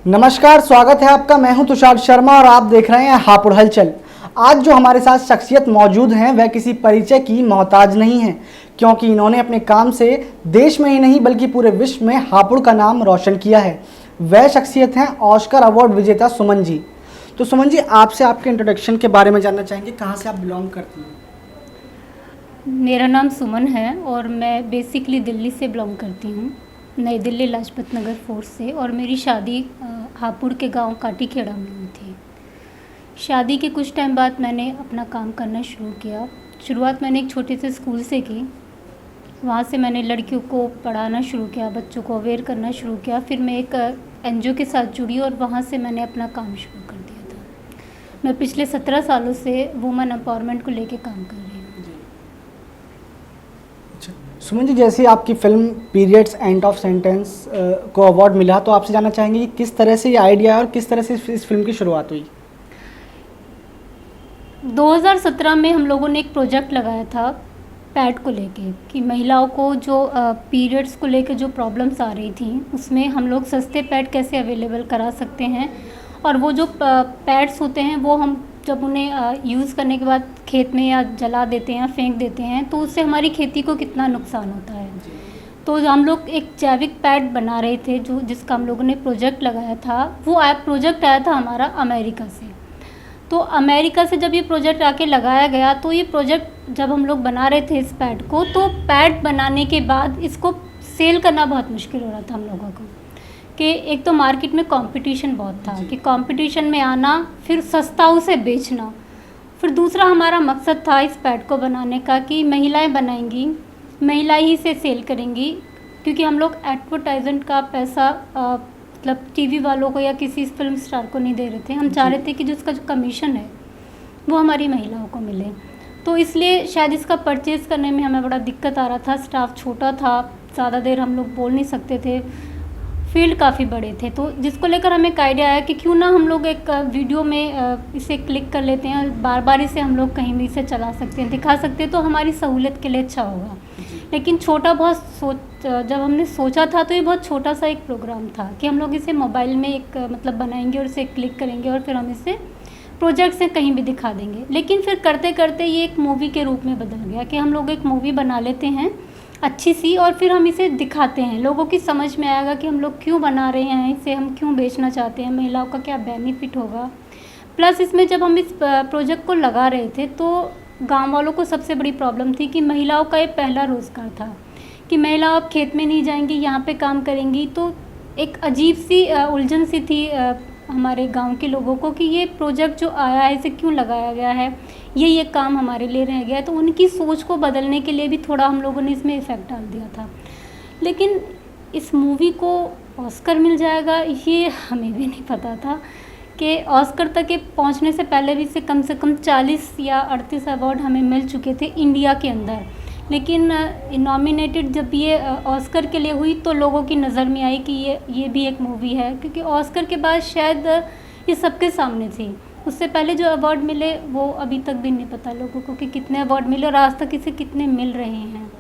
नमस्कार, स्वागत है आपका। मैं हूं तुषार शर्मा और आप देख रहे हैं हापुड़ हलचल। आज जो हमारे साथ शख्सियत मौजूद हैं वह किसी परिचय की मोहताज नहीं है, क्योंकि इन्होंने अपने काम से देश में ही नहीं बल्कि पूरे विश्व में हापुड़ का नाम रोशन किया है। वह शख्सियत हैं ऑस्कर अवार्ड विजेता सुमन जी। तो सुमन जी, आपसे आपके इंट्रोडक्शन के बारे में जानना चाहेंगे, कहाँ से आप बिलोंग करती हैं? मेरा नाम सुमन है और मैं बेसिकली दिल्ली से बिलोंग करती हूँ, नई दिल्ली लाजपत नगर 4 से। और मेरी शादी हापुड़ के गांव काटीखेड़ा में हुई थी। शादी के कुछ टाइम बाद मैंने अपना काम करना शुरू किया। शुरुआत मैंने एक छोटे से स्कूल से की। वहाँ से मैंने लड़कियों को पढ़ाना शुरू किया, बच्चों को अवेयर करना शुरू किया। फिर मैं एक NGO के साथ जुड़ी और वहाँ से मैंने अपना काम शुरू कर दिया था। मैं पिछले 17 सालों से वुमेन एम्पावरमेंट को लेके काम कर रही हूँ। सुमन जी, जैसे आपकी film periods end of sentence को अवार्ड मिला, तो आपसे जानना चाहेंगे कि किस तरह से ये आइडिया और किस तरह से इस फिल्म की शुरुआत हुई? 2017 में हम लोगों ने एक प्रोजेक्ट लगाया था पैड को लेके, कि महिलाओं को जो पीरियड्स को लेके जो प्रॉब्लम्स आ रही थी उसमें हम लोग सस्ते पैड कैसे अवेलेबल करा सकते हैं। और वो जो पैड्स होते हैं वो हम जब उन्हें यूज़ करने के बाद खेत में या जला देते हैं या फेंक देते हैं तो उससे हमारी खेती को कितना नुकसान होता है। तो हम लोग एक जैविक पैड बना रहे थे जिसका हम लोगों ने प्रोजेक्ट लगाया था। वो प्रोजेक्ट आया था हमारा अमेरिका से। तो अमेरिका से जब ये प्रोजेक्ट आके लगाया गया तो ये प्रोजेक्ट जब हम लोग बना रहे थे इस पैड को, तो पैड बनाने के बाद इसको सेल करना बहुत मुश्किल हो रहा था हम लोगों को। कि एक तो मार्केट में कंपटीशन बहुत था, कि कंपटीशन में आना, फिर सस्ता उसे बेचना। फिर दूसरा हमारा मकसद था इस पैड को बनाने का कि महिलाएं बनाएंगी, महिलाएं ही से सेल करेंगी, क्योंकि हम लोग एडवर्टाइजमेंट का पैसा मतलब टीवी वालों को या किसी फिल्म स्टार को नहीं दे रहे थे। हम चाह रहे थे कि जो उसका जो कमीशन है वो हमारी महिलाओं को मिले। तो इसलिए शायद इसका परचेज़ करने में हमें बड़ा दिक्कत आ रहा था। स्टाफ छोटा था, ज़्यादा देर हम लोग बोल नहीं सकते थे, फील्ड काफ़ी बड़े थे। तो जिसको लेकर हमें एक आइडिया आया कि क्यों ना हम लोग एक वीडियो में इसे क्लिक कर लेते हैं और बार बार इसे हम लोग कहीं भी इसे चला सकते हैं, दिखा सकते हैं, तो हमारी सहूलियत के लिए अच्छा होगा। लेकिन छोटा बहुत जब हमने सोचा था तो ये बहुत छोटा सा एक प्रोग्राम था कि हम लोग इसे मोबाइल में एक मतलब बनाएंगे और इसे क्लिक करेंगे और फिर हम इसे प्रोजेक्ट से कहीं भी दिखा देंगे। लेकिन फिर करते करते ये एक मूवी के रूप में बदल गया कि हम लोग एक मूवी बना लेते हैं अच्छी सी और फिर हम इसे दिखाते हैं। लोगों की समझ में आएगा कि हम लोग क्यों बना रहे हैं इसे, हम क्यों बेचना चाहते हैं, महिलाओं का क्या बेनिफिट होगा। प्लस इसमें जब हम इस प्रोजेक्ट को लगा रहे थे तो गांव वालों को सबसे बड़ी प्रॉब्लम थी कि महिलाओं का ये पहला रोज़गार था कि महिलाएं अब खेत में नहीं जाएंगी, यहाँ पे काम करेंगी। तो एक अजीब सी उलझन सी थी हमारे गांव के लोगों को कि ये प्रोजेक्ट जो आया है इसे क्यों लगाया गया है, ये काम हमारे लिए रह गया है। तो उनकी सोच को बदलने के लिए भी थोड़ा हम लोगों ने इसमें इफ़ेक्ट डाल दिया था। लेकिन इस मूवी को ऑस्कर मिल जाएगा ये हमें भी नहीं पता था कि ऑस्कर तक के पहुंचने से पहले भी से कम 40 या 38 अवार्ड हमें मिल चुके थे इंडिया के अंदर। लेकिन नॉमिनेटेड जब ये ऑस्कर के लिए हुई तो लोगों की नज़र में आई कि ये भी एक मूवी है, क्योंकि ऑस्कर के बाद शायद ये सबके सामने थी। उससे पहले जो अवार्ड मिले वो अभी तक भी नहीं पता लोगों को कि कितने अवार्ड मिले और आज तक इसे कितने मिल रहे हैं।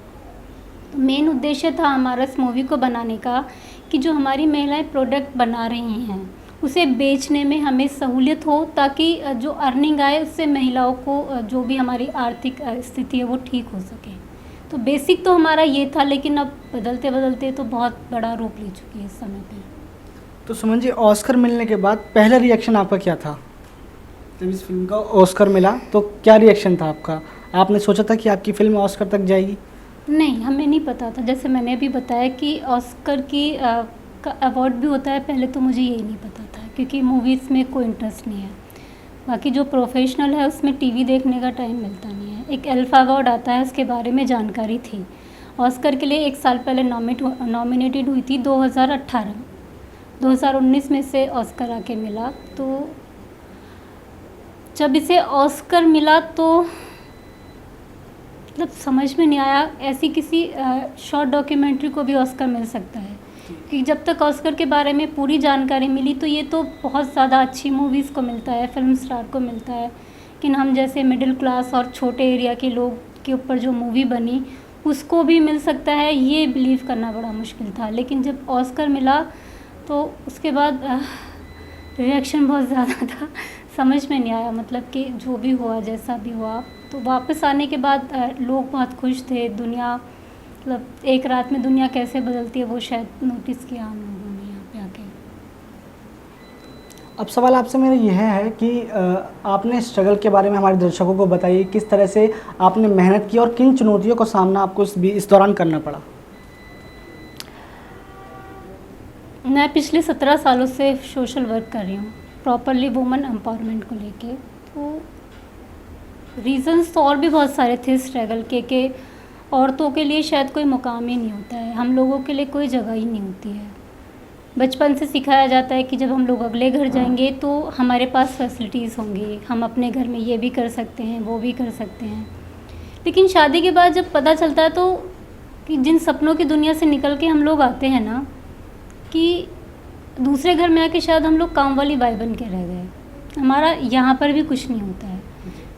तो मेन उद्देश्य था हमारा इस मूवी को बनाने का कि जो हमारी महिलाएं प्रोडक्ट बना रही हैं उसे बेचने में हमें सहूलियत हो, ताकि जो अर्निंग आए उससे महिलाओं को जो भी हमारी आर्थिक स्थिति है वो ठीक हो सके। तो बेसिक तो हमारा ये था, लेकिन अब बदलते बदलते तो बहुत बड़ा रूप ले चुकी है इस समय पे। तो सुमन जी, ऑस्कर मिलने के बाद पहला रिएक्शन आपका क्या था? जब इस फिल्म का ऑस्कर मिला तो क्या रिएक्शन था आपका? आपने सोचा था कि आपकी फिल्म ऑस्कर तक जाएगी? नहीं, हमें नहीं पता था। जैसे मैंने अभी बताया कि ऑस्कर का अवार्ड भी होता है, पहले तो मुझे यही नहीं पता था, क्योंकि मूवीज़ में कोई इंटरेस्ट नहीं है। बाकी जो प्रोफेशनल है उसमें टीवी देखने का टाइम मिलता नहीं है। एक एल्फा अवार्ड आता है, उसके बारे में जानकारी थी। ऑस्कर के लिए 1 साल पहले नॉमिनेटेड हुई थी 2018। 2019 में से ऑस्कर आके मिला। तो जब इसे ऑस्कर मिला तो मतलब समझ में नहीं आया ऐसी किसी शॉर्ट डॉक्यूमेंट्री को भी ऑस्कर मिल सकता है, कि जब तक ऑस्कर के बारे में पूरी जानकारी मिली तो ये तो बहुत ज़्यादा अच्छी मूवीज़ को मिलता है, फिल्म स्टार को मिलता है। लेकिन हम जैसे मिडिल क्लास और छोटे एरिया के लोग के ऊपर जो मूवी बनी उसको भी मिल सकता है, ये बिलीव करना बड़ा मुश्किल था। लेकिन जब ऑस्कर मिला तो उसके बाद रिएक्शन बहुत ज़्यादा था, समझ में नहीं आया, मतलब कि जो भी हुआ जैसा भी हुआ। तो वापस आने के बाद लोग बहुत खुश थे। दुनिया, मतलब एक रात में दुनिया कैसे बदलती है वो शायद नोटिस किया हम लोगों ने यहाँ पे आके। अब सवाल आपसे मेरा यह है कि आपने स्ट्रगल के बारे में हमारे दर्शकों को बताइए, किस तरह से आपने मेहनत की और किन चुनौतियों का सामना आपको इस दौरान करना पड़ा। मैं पिछले 17 सालों से सोशल वर्क कर रही हूँ, प्रॉपरली वुमेन एम्पावरमेंट को लेके। तो रीज़न्स तो और भी बहुत सारे थे स्ट्रगल के, कि औरतों के लिए शायद कोई मुकाम ही नहीं होता है, हम लोगों के लिए कोई जगह ही नहीं होती है। बचपन से सिखाया जाता है कि जब हम लोग अगले घर जाएंगे तो हमारे पास फैसिलिटीज़ होंगी, हम अपने घर में ये भी कर सकते हैं, वो भी कर सकते हैं। लेकिन शादी के बाद जब पता चलता है तो कि जिन सपनों की दुनिया से निकल के हम लोग आते हैं ना, कि दूसरे घर में आके शायद हम लोग काम वाली बाई बन के रह गए, हमारा यहाँ पर भी कुछ नहीं होता है।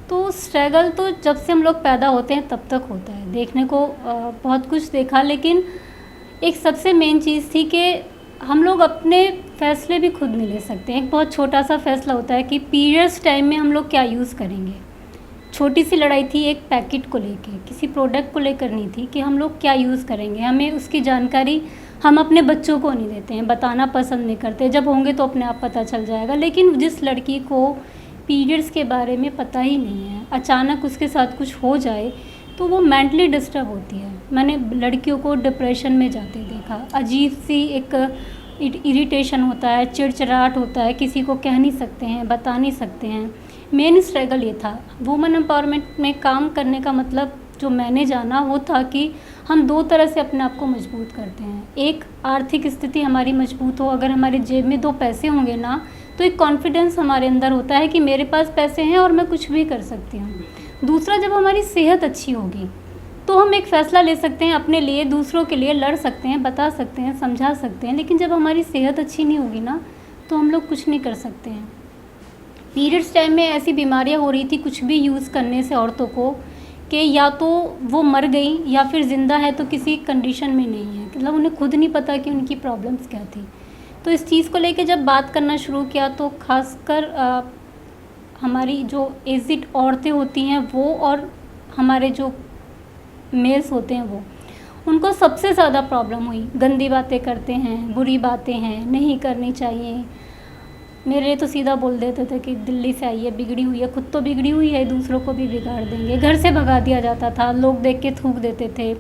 तो स्ट्रगल तो जब से हम लोग पैदा होते हैं तब तक होता है, देखने को बहुत कुछ देखा। लेकिन एक सबसे मेन चीज़ थी कि हम लोग अपने फ़ैसले भी खुद नहीं ले सकते हैं। एक बहुत छोटा सा फ़ैसला होता है कि पीरियड्स टाइम में हम लोग क्या यूज़ करेंगे। छोटी सी लड़ाई थी एक पैकेट को लेके, किसी प्रोडक्ट को लेकर नहीं थी कि हम लोग क्या यूज़ करेंगे। हमें उसकी जानकारी हम अपने बच्चों को नहीं देते हैं, बताना पसंद नहीं करते, जब होंगे तो अपने आप पता चल जाएगा। लेकिन जिस लड़की को पीरियड्स के बारे में पता ही नहीं है, अचानक उसके साथ कुछ हो जाए तो वो मेंटली डिस्टर्ब होती है। मैंने लड़कियों को डिप्रेशन में जाते देखा, अजीब सी एक इरिटेशन होता है, चिड़चिड़ाहट होता है, किसी को कह नहीं सकते हैं, बता नहीं सकते हैं। मेन स्ट्रगल ये था। वुमेन एम्पावरमेंट में काम करने का मतलब जो मैंने जाना वो था कि हम दो तरह से अपने आप को मजबूत करते हैं। एक, आर्थिक स्थिति हमारी मजबूत हो, अगर हमारे जेब में 2 पैसे होंगे ना तो एक कॉन्फिडेंस हमारे अंदर होता है कि मेरे पास पैसे हैं और मैं कुछ भी कर सकती हूँ। दूसरा, जब हमारी सेहत अच्छी होगी तो हम एक फ़ैसला ले सकते हैं अपने लिए, दूसरों के लिए लड़ सकते हैं, बता सकते हैं, समझा सकते हैं। लेकिन जब हमारी सेहत अच्छी नहीं होगी ना तो हम लोग कुछ नहीं कर सकते हैं। पीरियड्स टाइम में ऐसी बीमारियां हो रही थी कुछ भी यूज़ करने से औरतों को, कि या तो वो मर गई या फिर ज़िंदा है तो किसी कंडीशन में नहीं है, मतलब उन्हें खुद नहीं पता कि उनकी प्रॉब्लम्स क्या थी। तो इस चीज़ को लेके जब बात करना शुरू किया तो ख़ासकर हमारी जो एजिड औरतें होती हैं वो और हमारे जो मेल्स होते हैं वो, उनको सबसे ज़्यादा प्रॉब्लम हुई। गंदी बातें करते हैं, बुरी बातें हैं, नहीं करनी चाहिए। मेरे लिए तो सीधा बोल देते थे कि दिल्ली से आई है, बिगड़ी हुई है, खुद तो बिगड़ी हुई है, दूसरों को भी बिगाड़ देंगे। घर से भगा दिया जाता था, लोग देख के थूक देते थे,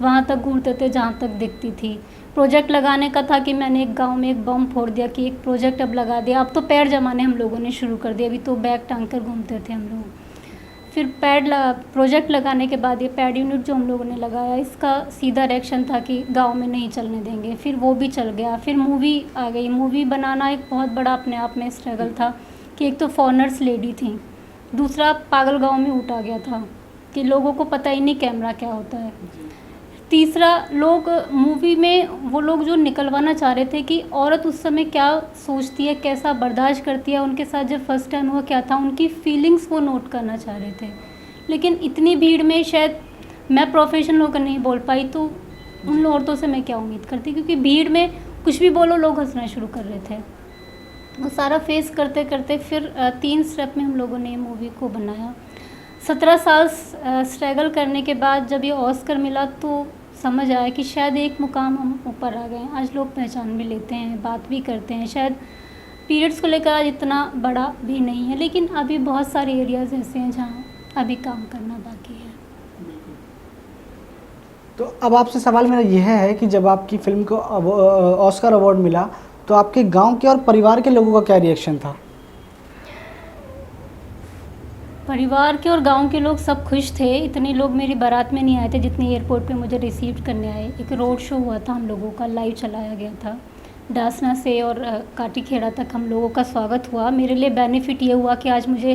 वहाँ तक घूरते थे जहाँ तक दिखती थी। प्रोजेक्ट लगाने का था कि मैंने एक गांव में एक बम फोड़ दिया कि एक प्रोजेक्ट अब लगा दिया। अब तो पैर जमाने हम लोगों ने शुरू कर दिया, अभी तो बैग टांग कर घूमते थे हम लोग। फिर प्रोजेक्ट लगाने के बाद ये पैड यूनिट जो हम लोगों ने लगाया, इसका सीधा रिएक्शन था कि गांव में नहीं चलने देंगे। फिर वो भी चल गया। फिर मूवी आ गई। मूवी बनाना एक बहुत बड़ा अपने आप में स्ट्रगल था कि एक तो फॉरेनर्स लेडी थी, दूसरा पागल गांव में ऊँट आ गया था कि लोगों को पता ही नहीं कैमरा क्या होता है। तीसरा, लोग मूवी में वो लोग जो निकलवाना चाह रहे थे कि औरत उस समय क्या सोचती है, कैसा बर्दाश्त करती है, उनके साथ जब फर्स्ट टाइम हुआ क्या था, उनकी फीलिंग्स वो नोट करना चाह रहे थे। लेकिन इतनी भीड़ में शायद मैं प्रोफेशनल होकर नहीं बोल पाई, तो उन औरतों से मैं क्या उम्मीद करती, क्योंकि भीड़ में कुछ भी बोलो लोग हंसना शुरू कर रहे थे। वो सारा फेस करते करते फिर 3 स्टेप में हम लोगों ने मूवी को बनाया। 17 साल स्ट्रगल करने के बाद जब ये ऑस्कर मिला तो समझ आया कि शायद एक मुकाम हम ऊपर आ गए। आज लोग पहचान भी लेते हैं, बात भी करते हैं। शायद पीरियड्स को लेकर आज इतना बड़ा भी नहीं है, लेकिन अभी बहुत सारे एरियाज़ ऐसे हैं जहाँ अभी काम करना बाकी है। तो अब आपसे सवाल मेरा यह है कि जब आपकी फिल्म को ऑस्कर अवार्ड मिला तो आपके गांव के और परिवार के लोगों का क्या रिएक्शन था? परिवार के और गांव के लोग सब खुश थे। इतने लोग मेरी बारात में नहीं आए थे जितने एयरपोर्ट पे मुझे रिसीव करने आए। एक रोड शो हुआ था हम लोगों का, लाइव चलाया गया था। डासना से और काटीखेड़ा तक हम लोगों का स्वागत हुआ। मेरे लिए बेनिफिट ये हुआ कि आज मुझे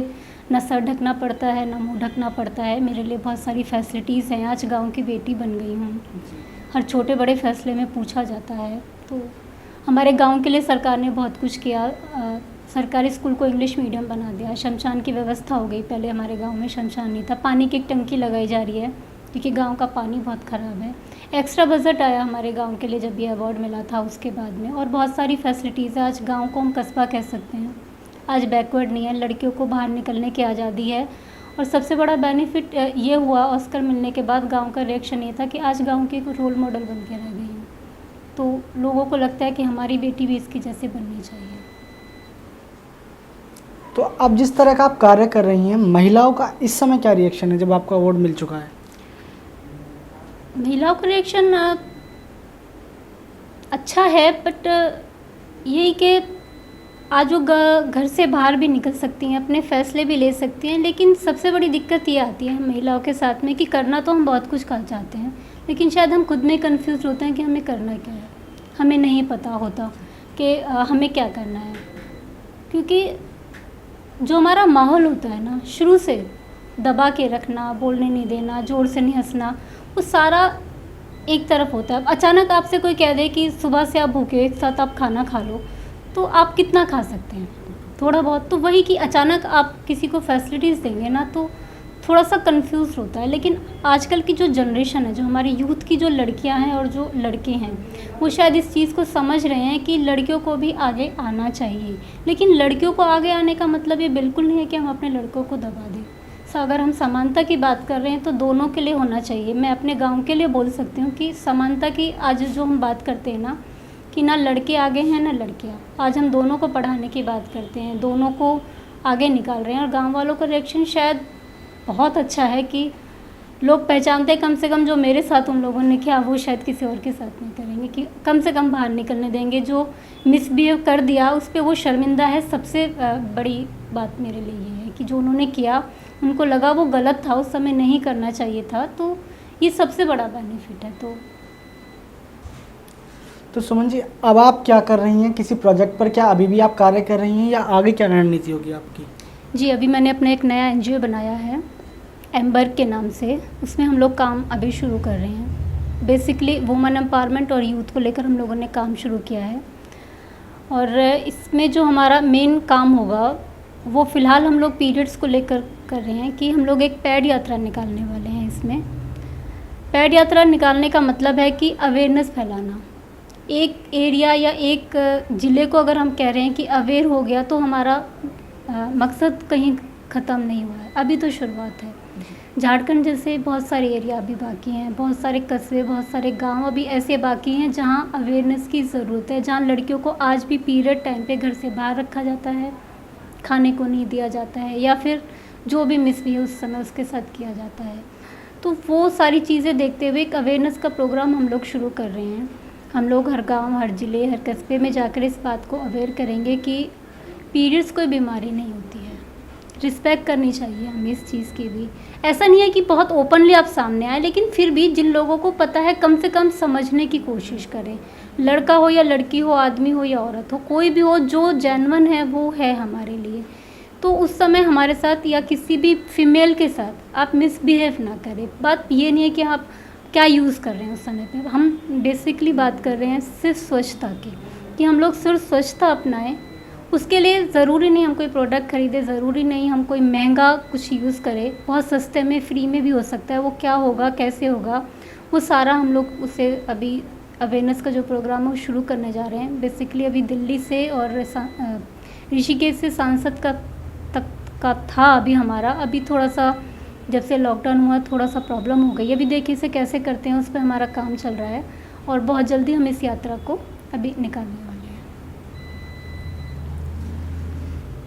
ना सर ढकना पड़ता है ना मुंह ढकना पड़ता है। मेरे लिए बहुत सारी फैसिलिटीज़ हैं। आज गाँव की बेटी बन गई हूँ। हर छोटे बड़े फैसले में पूछा जाता है। तो हमारे गाँव के लिए सरकार ने बहुत कुछ किया। सरकारी स्कूल को इंग्लिश मीडियम बना दिया। शमशान की व्यवस्था हो गई। पहले हमारे गांव में शमशान नहीं था। पानी की एक टंकी लगाई जा रही है क्योंकि गांव का पानी बहुत ख़राब है। एक्स्ट्रा बजट आया हमारे गांव के लिए जब ये अवार्ड मिला था उसके बाद में, और बहुत सारी फैसिलिटीज़ है। आज गांव को हम कस्बा कह सकते हैं, आज बैकवर्ड नहीं है, लड़कियों को बाहर निकलने की आज़ादी है। और सबसे बड़ा बेनिफिट ये हुआ ऑस्कर मिलने के बाद, गांव का रिएक्शन ये था कि आज गांव की एक रोल मॉडल बन के रह गई हैं। तो लोगों को लगता है कि हमारी बेटी भी इसकी जैसे बननी चाहिए। तो अब जिस तरह का आप कार्य कर रही हैं, महिलाओं का इस समय क्या रिएक्शन है जब आपको अवार्ड मिल चुका है? महिलाओं का रिएक्शन अच्छा है, बट यही कि आज वो घर से बाहर भी निकल सकती हैं, अपने फैसले भी ले सकती हैं, लेकिन सबसे बड़ी दिक्कत ये आती है महिलाओं के साथ में कि करना तो हम बहुत कुछ कर चाहते हैं, लेकिन शायद हम खुद में कंफ्यूज होते हैं कि हमें करना क्या है। हमें नहीं पता होता कि हमें क्या करना है, क्योंकि जो हमारा माहौल होता है ना, शुरू से दबा के रखना, बोलने नहीं देना, जोर से नहीं हंसना, वो सारा एक तरफ होता है। अब अचानक आपसे कोई कह दे कि सुबह से आप भूखे, एक साथ आप खाना खा लो, तो आप कितना खा सकते हैं? थोड़ा बहुत। तो वही कि अचानक आप किसी को फैसिलिटीज़ देंगे ना, तो थोड़ा सा कंफ्यूज होता है। लेकिन आजकल की जो जनरेशन है, जो हमारी यूथ की जो लड़कियां हैं और जो लड़के हैं, वो शायद इस चीज़ को समझ रहे हैं कि लड़कियों को भी आगे आना चाहिए। लेकिन लड़कियों को आगे आने का मतलब ये बिल्कुल नहीं है कि हम अपने लड़कों को दबा दें। अगर हम समानता की बात कर रहे हैं तो दोनों के लिए होना चाहिए। मैं अपने गाँव के लिए बोल सकती हूँ कि समानता की आज जो हम बात करते हैं ना, कि ना लड़के आगे हैं ना लड़कियाँ, आज हम दोनों को पढ़ाने की बात करते हैं, दोनों को आगे निकाल रहे हैं। और गांव वालों का रिएक्शन शायद बहुत अच्छा है कि लोग पहचानते हैं, कम से कम जो मेरे साथ उन लोगों ने किया वो शायद किसी और के साथ नहीं करेंगे, कि कम से कम बाहर निकलने देंगे। जो मिसबिहेव कर दिया उस पर वो शर्मिंदा है। सबसे बड़ी बात मेरे लिए ये है कि जो उन्होंने किया, उनको लगा वो गलत था, उस समय नहीं करना चाहिए था, तो ये सबसे बड़ा बेनिफिट है। तो सुमन जी, अब आप क्या कर रही हैं? किसी प्रोजेक्ट पर क्या अभी भी आप कार्य कर रही हैं या आगे क्या रणनीति होगी आपकी? जी, अभी मैंने अपना एक नया NGO बनाया है एम्बर के नाम से। उसमें हम लोग काम अभी शुरू कर रहे हैं। बेसिकली वुमेन एम्पावरमेंट और यूथ को लेकर हम लोगों ने काम शुरू किया है। और इसमें जो हमारा मेन काम होगा वो फ़िलहाल हम लोग पीरियड्स को लेकर कर रहे हैं कि हम लोग एक पैड यात्रा निकालने वाले हैं। इसमें पैड यात्रा निकालने का मतलब है कि अवेयरनेस फैलाना। एक एरिया या एक ज़िले को अगर हम कह रहे हैं कि अवेयर हो गया, तो हमारा मकसद कहीं ख़त्म नहीं हुआ है, अभी तो शुरुआत है। झारखंड जैसे बहुत सारे एरिया अभी बाकी हैं, बहुत सारे कस्बे, बहुत सारे गांव अभी ऐसे बाकी हैं जहां अवेयरनेस की ज़रूरत है, जहां लड़कियों को आज भी पीरियड टाइम पे घर से बाहर रखा जाता है, खाने को नहीं दिया जाता है, या फिर जो भी मिसबिहेव उस समय उसके साथ किया जाता है। तो वो सारी चीज़ें देखते हुए एक अवेयरनेस का प्रोग्राम हम लोग शुरू कर रहे हैं। हम लोग हर गाँव, हर ज़िले, हर कस्बे में जाकर इस बात को अवेयर करेंगे कि पीरियड्स कोई बीमारी नहीं होती है, रिस्पेक्ट करनी चाहिए हमें इस चीज़ की भी। ऐसा नहीं है कि बहुत ओपनली आप सामने आए, लेकिन फिर भी जिन लोगों को पता है कम से कम समझने की कोशिश करें। लड़का हो या लड़की हो, आदमी हो या औरत हो, कोई भी हो, जो जेन्युइन है वो है हमारे लिए। तो उस समय हमारे साथ या किसी भी फीमेल के साथ आप मिसबिहेव ना करें। बात ये नहीं है कि आप क्या यूज़ कर रहे हैं उस समय पे, हम बेसिकली बात कर रहे हैं सिर्फ स्वच्छता की, कि हम लोग सिर्फ स्वच्छता अपनाएं। उसके लिए ज़रूरी नहीं हम कोई प्रोडक्ट खरीदें, ज़रूरी नहीं हम कोई महंगा कुछ यूज़ करें, बहुत सस्ते में, फ्री में भी हो सकता है। वो क्या होगा, कैसे होगा, वो सारा हम लोग उसे अभी अवेयरनेस का जो प्रोग्राम है वो शुरू करने जा रहे हैं। बेसिकली अभी दिल्ली से और ऋषिकेश से सांसद का था अभी हमारा। अभी थोड़ा सा जब से लॉकडाउन हुआ थोड़ा सा प्रॉब्लम हो गई। अभी देखिए इसे कैसे करते हैं, उस पर हमारा काम चल रहा है और बहुत जल्दी हम इस यात्रा को अभी निकालने वाले हैं।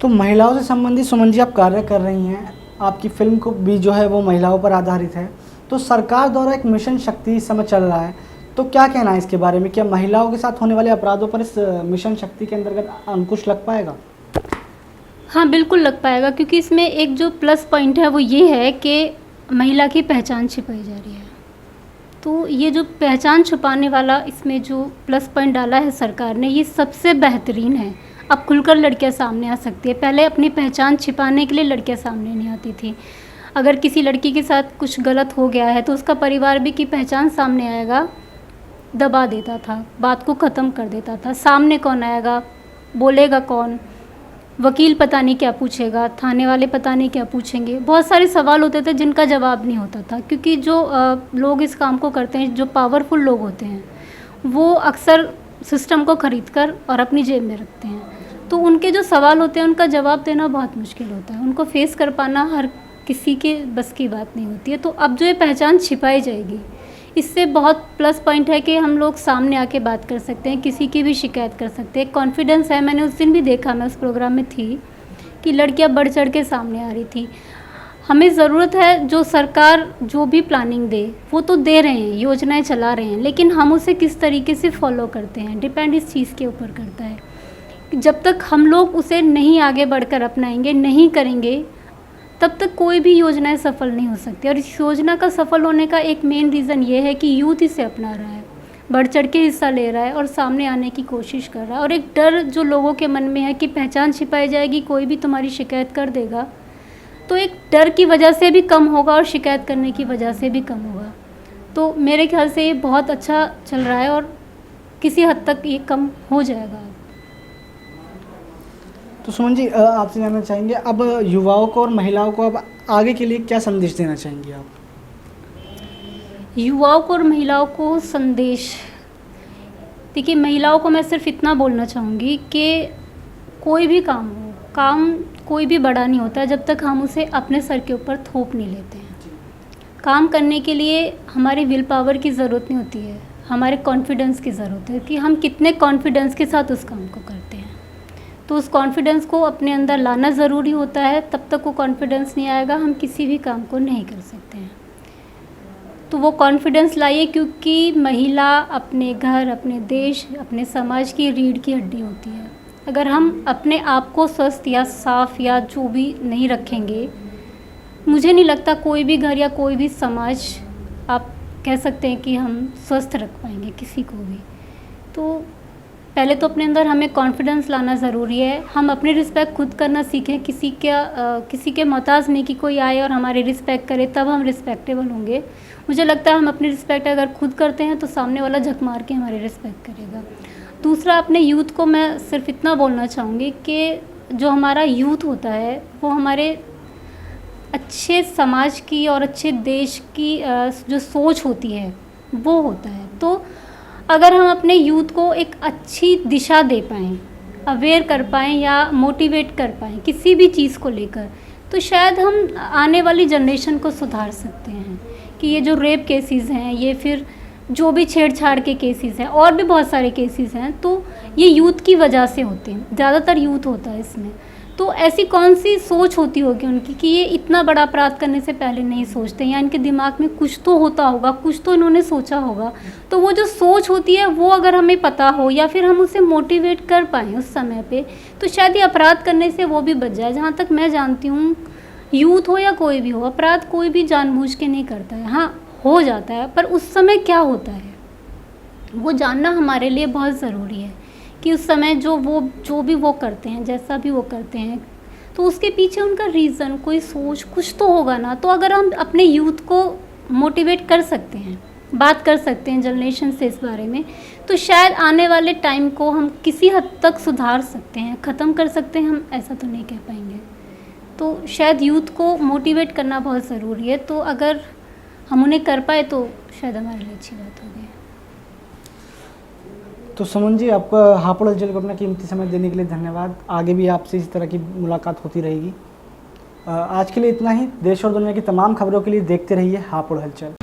तो महिलाओं से संबंधित सुमन जी आप कार्य कर रही हैं, आपकी फिल्म को भी जो है वो महिलाओं पर आधारित है। तो सरकार द्वारा एक मिशन शक्ति इस समय चल रहा है, तो क्या कहना है इसके बारे में? क्या महिलाओं के साथ होने वाले अपराधों पर इस मिशन शक्ति के अंतर्गत अंकुश लग पाएगा? हाँ, बिल्कुल लग पाएगा, क्योंकि इसमें एक जो प्लस पॉइंट है वो ये है कि महिला की पहचान छिपाई जा रही है। तो ये जो पहचान छुपाने वाला इसमें जो प्लस पॉइंट डाला है सरकार ने, ये सबसे बेहतरीन है। अब खुलकर लड़कियां सामने आ सकती है। पहले अपनी पहचान छिपाने के लिए लड़कियां सामने नहीं आती थी। अगर किसी लड़की के साथ कुछ गलत हो गया है तो उसका परिवार भी की पहचान सामने आएगा, दबा देता था, बात को ख़त्म कर देता था। सामने कौन आएगा, बोलेगा कौन, वकील पता नहीं क्या पूछेगा, थाने वाले पता नहीं क्या पूछेंगे। बहुत सारे सवाल होते थे जिनका जवाब नहीं होता था, क्योंकि जो लोग इस काम को करते हैं, जो पावरफुल लोग होते हैं, वो अक्सर सिस्टम को खरीद कर और अपनी जेब में रखते हैं। तो उनके जो सवाल होते हैं उनका जवाब देना बहुत मुश्किल होता है, उनको फेस कर पाना हर किसी के बस की बात नहीं होती है। तो अब जो ये पहचान छिपाई जाएगी, इससे बहुत प्लस पॉइंट है कि हम लोग सामने आके बात कर सकते हैं, किसी की भी शिकायत कर सकते हैं। कॉन्फिडेंस है, मैंने उस दिन भी देखा, मैं उस प्रोग्राम में थी, कि लड़कियां बढ़ चढ़ के सामने आ रही थी। हमें ज़रूरत है, जो सरकार जो भी प्लानिंग दे वो तो दे रहे हैं, योजनाएं चला रहे हैं, लेकिन हम उसे किस तरीके से फॉलो करते हैं, डिपेंड इस चीज़ के ऊपर करता है। जब तक हम लोग उसे नहीं आगे बढ़कर अपनाएंगे, नहीं करेंगे, तब तक कोई भी योजनाएं सफल नहीं हो सकती। और इस योजना का सफल होने का एक मेन रीज़न ये है कि यूथ इसे अपना रहा है, बढ़ चढ़ के हिस्सा ले रहा है और सामने आने की कोशिश कर रहा है। और एक डर जो लोगों के मन में है कि पहचान छिपाई जाएगी, कोई भी तुम्हारी शिकायत कर देगा, तो एक डर की वजह से भी कम होगा और शिकायत करने की वजह से भी कम होगा। तो मेरे ख्याल से ये बहुत अच्छा चल रहा है और किसी हद तक ये कम हो जाएगा। तो सुमन जी, आपसे जानना चाहेंगे, अब युवाओं को और महिलाओं को अब आगे के लिए क्या संदेश देना चाहेंगे आप? युवाओं को और महिलाओं को संदेश, देखिए, महिलाओं को मैं सिर्फ इतना बोलना चाहूँगी कि कोई भी काम हो, काम कोई भी बड़ा नहीं होता जब तक हम उसे अपने सर के ऊपर थोप नहीं लेते हैं। काम करने के लिए हमारी विल पावर की ज़रूरत नहीं होती है, हमारे कॉन्फिडेंस की ज़रूरत है कि हम कितने कॉन्फिडेंस के साथ उस काम को करते हैं। तो उस कॉन्फिडेंस को अपने अंदर लाना ज़रूरी होता है, तब तक वो कॉन्फिडेंस नहीं आएगा, हम किसी भी काम को नहीं कर सकते हैं। तो वो कॉन्फिडेंस लाइए, क्योंकि महिला अपने घर, अपने देश, अपने समाज की रीढ़ की हड्डी होती है। अगर हम अपने आप को स्वस्थ या साफ या जो भी नहीं रखेंगे, मुझे नहीं लगता कोई भी घर या कोई भी समाज, आप कह सकते हैं कि हम स्वस्थ रख पाएंगे किसी को भी। तो पहले तो अपने अंदर हमें कॉन्फिडेंस लाना ज़रूरी है। हम अपनी रिस्पेक्ट खुद करना सीखें, किसी के मोहताज नहीं कि कोई आए और हमारी रिस्पेक्ट करे, तब हम रिस्पेक्टेबल होंगे। मुझे लगता है हम अपनी रिस्पेक्ट अगर खुद करते हैं तो सामने वाला झक मार के हमारी रिस्पेक्ट करेगा। दूसरा, अपने यूथ को मैं सिर्फ इतना बोलना चाहूँगी कि जो हमारा यूथ होता है वो हमारे अच्छे समाज की और अच्छे देश की जो सोच होती है वो होता है। तो अगर हम अपने यूथ को एक अच्छी दिशा दे पाएँ, अवेयर कर पाएँ या मोटिवेट कर पाएँ किसी भी चीज़ को लेकर, तो शायद हम आने वाली जनरेशन को सुधार सकते हैं। कि ये जो रेप केसेस हैं, ये फिर जो भी छेड़छाड़ के केसेस हैं, और भी बहुत सारे केसेस हैं, तो ये यूथ की वजह से होते हैं, ज़्यादातर यूथ होता है इसमें। तो ऐसी कौन सी सोच होती होगी उनकी कि ये इतना बड़ा अपराध करने से पहले नहीं सोचते, या इनके दिमाग में कुछ तो होता होगा, कुछ तो इन्होंने सोचा होगा। तो वो जो सोच होती है वो अगर हमें पता हो या फिर हम उसे मोटिवेट कर पाएँ उस समय पे, तो शायद ये अपराध करने से वो भी बच जाए। जहाँ तक मैं जानती हूँ, यूथ हो या कोई भी हो, अपराध कोई भी जानबूझ के नहीं करता है। हाँ, हो जाता है, पर उस समय क्या होता है वो जानना हमारे लिए बहुत ज़रूरी है। कि उस समय जो भी वो करते हैं, जैसा भी वो करते हैं, तो उसके पीछे उनका रीज़न, कोई सोच, कुछ तो होगा ना। तो अगर हम अपने यूथ को मोटिवेट कर सकते हैं, बात कर सकते हैं जनरेशन से इस बारे में, तो शायद आने वाले टाइम को हम किसी हद तक सुधार सकते हैं, ख़त्म कर सकते हैं। हम ऐसा तो नहीं कह पाएंगे। तो शायद यूथ को मोटिवेट करना बहुत ज़रूरी है। तो अगर हम उन्हें कर पाए तो शायद हमारे लिए अच्छी बात होगी। तो सुमन जी, आपका हापुड़ हलचल को अपना कीमती समय देने के लिए धन्यवाद। आगे भी आपसे इस तरह की मुलाकात होती रहेगी। आज के लिए इतना ही। देश और दुनिया की तमाम खबरों के लिए देखते रहिए हापुड़ हलचल।